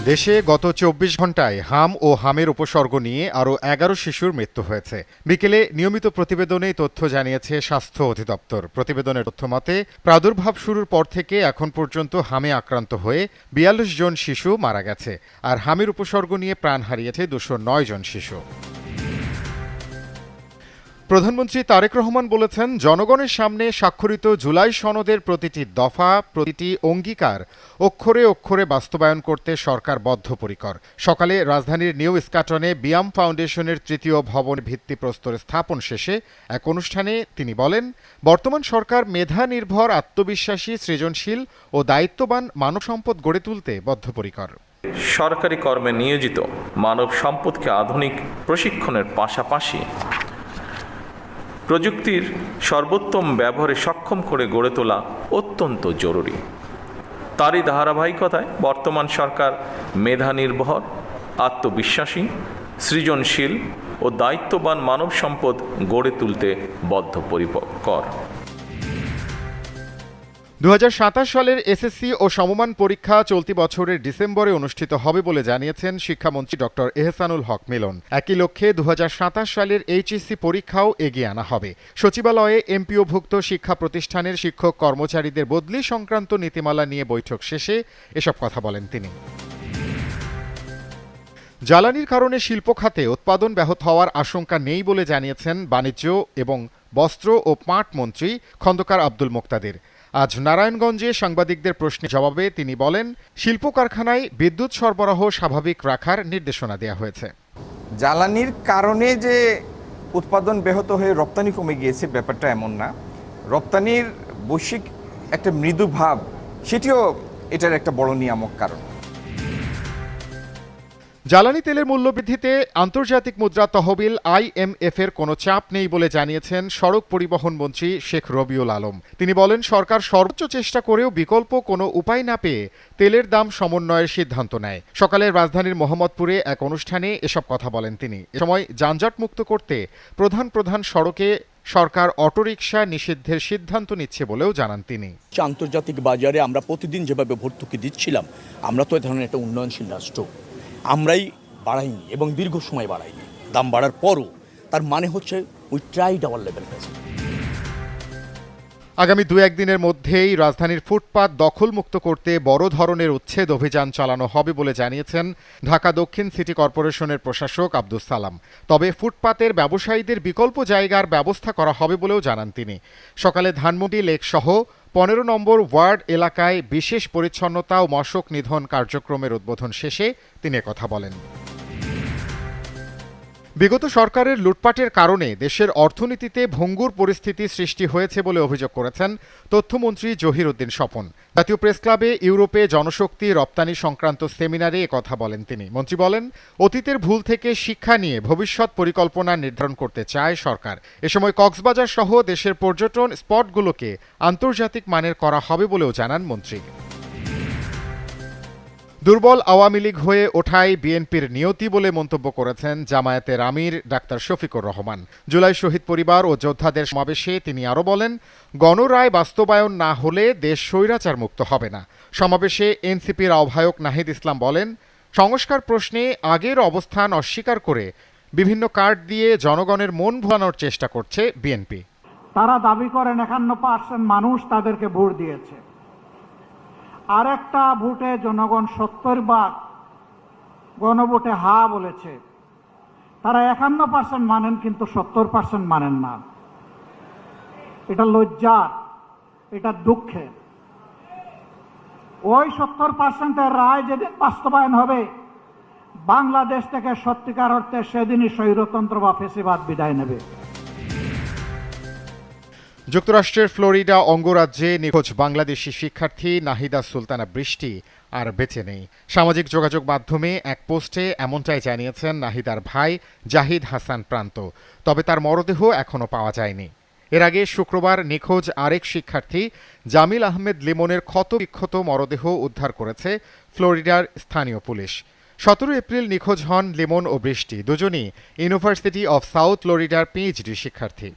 দেশে গত ২৪ ঘন্টায় হাম ও হামের উপসর্গ নিয়ে আরও ১১ শিশুর মৃত্যু হয়েছে। বিকেলে নিয়মিত প্রতিবেদনে তথ্য জানিয়েছে স্বাস্থ্য অধিদপ্তর। প্রতিবেদনের তথ্য মতে প্রাদুর্ভাব শুরুর পর থেকে এখন পর্যন্ত হামে আক্রান্ত হয়ে ৪২ জন শিশু মারা গেছে, আর হামের উপসর্গ নিয়ে প্রাণ হারিয়েছে ২০৯ জন শিশু। প্রধানমন্ত্রী তারেক রহমান বলেছেন, জনগণের সামনে স্বাক্ষরিত জুলাই সনদের প্রতিটি দফা, প্রতিটি অঙ্গীকার অক্ষরে অক্ষরে বাস্তবায়ন করতে সরকার বদ্ধপরিকর। সকালে রাজধানীর নিউ ইস্কাটনে বিয়াম ফাউন্ডেশনের তৃতীয় ভবন ভিত্তিপ্রস্তর স্থাপন শেষে এক অনুষ্ঠানে তিনি বলেন, বর্তমান সরকার মেধা নির্ভর, আত্মবিশ্বাসী, সৃজনশীল ও দায়িত্ববান মানব সম্পদ গড়ে তুলতে বদ্ধপরিকর। সরকারি কর্মে নিয়োজিত মানব সম্পদকে আধুনিক প্রশিক্ষণের পাশাপাশি প্রযুক্তির সর্বোত্তম ব্যবহারে সক্ষম করে গড়ে তোলা অত্যন্ত জরুরি। তারই ধারাবাহিকতায় বর্তমান সরকার মেধা নির্ভর, আত্মবিশ্বাসী, সৃজনশীল ও দায়িত্ববান মানব সম্পদ গড়ে তুলতে বদ্ধপরিকর। ২০২৭ সালের এসএসসি ও সমমান পরীক্ষা চলতি বছরের ডিসেম্বরে অনুষ্ঠিত হবে বলে জানিয়েছেন শিক্ষামন্ত্রী ডক্টর এহসানুল হক মিলন। একই লক্ষ্যে ২০২৭ সালের এইচএসসি পরীক্ষাও এগিয়ে আনা হবে। সচিবালয়ে এমপিওভুক্ত শিক্ষা প্রতিষ্ঠানের শিক্ষক কর্মচারীদের বদলি সংক্রান্ত নীতিমালা নিয়ে বৈঠক শেষে এসব কথা বলেন তিনি। জ্বালানির কারণে শিল্প খাতে উৎপাদন ব্যাহত হওয়ার আশঙ্কা নেই বলে জানিয়েছেন বাণিজ্য এবং বস্ত্র ও পাট মন্ত্রী খন্দকার আব্দুল মোক্তাদির। আজ নারায়ণগঞ্জে সাংবাদিকদের প্রশ্নের জবাবে তিনি বলেন, শিল্প কারখানায় বিদ্যুৎ সরবরাহ স্বাভাবিক রাখার নির্দেশনা দেওয়া হয়েছে। জ্বালানির কারণে যে উৎপাদন ব্যাহত হয়ে রপ্তানি কমে গিয়েছে ব্যাপারটা এমন না। রপ্তানির বৈশ্বিক একটা মৃদু ভাব, সেটিও এটার একটা বড় নিয়ামক কারণ। জ্বালানি তেলের মূল্যবৃদ্ধিতে আন্তর্জাতিক মুদ্রা তহবিল IMF এর কোনো চাপ নেই বলে জানিয়েছেন সড়ক পরিবহন মন্ত্রী শেখ রবিউল আলম। তিনি বলেন, সরকার সর্বোচ্চ চেষ্টা করেও বিকল্প কোনো উপায় না পেয়ে তেলের দাম সমন্বয়ের সিদ্ধান্ত নেয়। সকালে রাজধানীর মোহাম্মদপুরে এক অনুষ্ঠানে এসব কথা বলেন তিনি। এ সময় যানজট মুক্ত করতে প্রধান সড়কে সরকার অটোরিকশা নিষিদ্ধের সিদ্ধান্ত নিচ্ছে বলেও জানান তিনি। আন্তর্জাতিক বাজারে আমরা প্রতিদিন যেভাবে ভর্তুকি দিচ্ছিলাম, আমরা তো এ ধরনের একটা উন্নয়নশীল রাষ্ট্র, আমরাই বাড়াইনি এবং দীর্ঘ সময় বাড়াইনি। দাম বাড়ার পরও তার মানে হচ্ছে we tried hour level best. আগামী ২-১ দিনের মধ্যেই রাজধানীর ফুটপাত দখলমুক্ত করতে বড় ধরনের উচ্ছেদ অভিযান চালানো হবে বলে জানিয়েছেন ঢাকা দক্ষিণ সিটি কর্পোরেশনের প্রশাসক আব্দুস সালাম। তবে ফুটপাতের ব্যবসায়ীদের বিকল্প জায়গার ব্যবস্থা করা হবে বলেও জানান তিনি। সকালে ধানমন্ডি লেক সহ ১৫ নম্বর ওয়ার্ড এলাকায় বিশেষ পরিচ্ছন্নতা ও মশক নিধন কার্যক্রমের উদ্বোধন শেষে তিনি কথা বলেন। বিগত সরকারের লুটপাটের কারণে দেশের অর্থনীতিতে ভঙ্গুর পরিস্থিতি সৃষ্টি হয়েছে বলে অভিযোগ করেছেন তথ্যমন্ত্রী জহির উদ্দিন স্বপন। জাতীয় প্রেস ক্লাবে ইউরোপে জনশক্তি রপ্তানি সংক্রান্ত সেমিনারে একথা বলেন তিনি। মন্ত্রী বলেন, অতীতের ভুল থেকে শিক্ষা নিয়ে ভবিষ্যৎ পরিকল্পনা নির্ধারণ করতে চায় সরকার। এ সময় কক্সবাজার সহ দেশের পর্যটন স্পটগুলোকে আন্তর্জাতিক মানের করা হবে বলেও জানান মন্ত্রী। দুর্বল আওয়ামী লীগ হয়ে ওঠাই বিএনপির নিয়তি বলে মন্তব্য করেছেন জামায়াতের আমির ডাক্তার শফিকুর রহমান। জুলাই শহীদ পরিবার ও যোদ্ধাদের সমাবেশে তিনি আরও বলেন, গণরায় বাস্তবায়ন না হলে দেশ স্বৈরাচার মুক্ত হবে না। সমাবেশে এনসিপির আহ্বায়ক নাহিদ ইসলাম বলেন, সংস্কার প্রশ্নে আগের অবস্থান অস্বীকার করে বিভিন্ন কার্ড দিয়ে জনগণের মন ভোলানোর চেষ্টা করছে বিএনপি। তারা দাবি করেন ৫১% মানুষ তাদেরকে ভোট দিয়েছে। আরেকটা ভোটে জনগণ ৭০ গণভোটে হা বলেছে। তারা ৫১% মানেন, কিন্তু ৭০% মানেন না। এটা লজ্জার, এটা দুঃখের। ওই ৭০%-এর রায় যেদিন বাস্তবায়ন হবে, বাংলাদেশ থেকে সত্যিকার অর্থে সেদিনই স্বৈরতন্ত্র বা ফ্যাসিবাদ বিদায় নেবে। যুক্তরাষ্ট্রের ফ্লোরিডা অঙ্গরাজ্যে নিখোঁজ বাংলাদেশি শিক্ষার্থী নাহিদা সুলতানা বৃষ্টি আর বেঁচে নেই। সামাজিক যোগাযোগ মাধ্যমে এক পোস্টে এমনটাই জানিয়েছেন নাহিদার ভাই জাহিদ হাসান প্রান্ত। তবে তার মরদেহ এখনও পাওয়া যায়নি। এর আগে শুক্রবার নিখোঁজ আরেক শিক্ষার্থী জামিল আহমেদ লিমনের ক্ষতবিক্ষত মরদেহ উদ্ধার করেছে ফ্লোরিডার স্থানীয় পুলিশ। ১৭ এপ্রিল নিখোঁজ হন লিমন ও বৃষ্টি। দুজনই ইউনিভার্সিটি অব সাউথ ফ্লোরিডার পিএইচডি শিক্ষার্থী।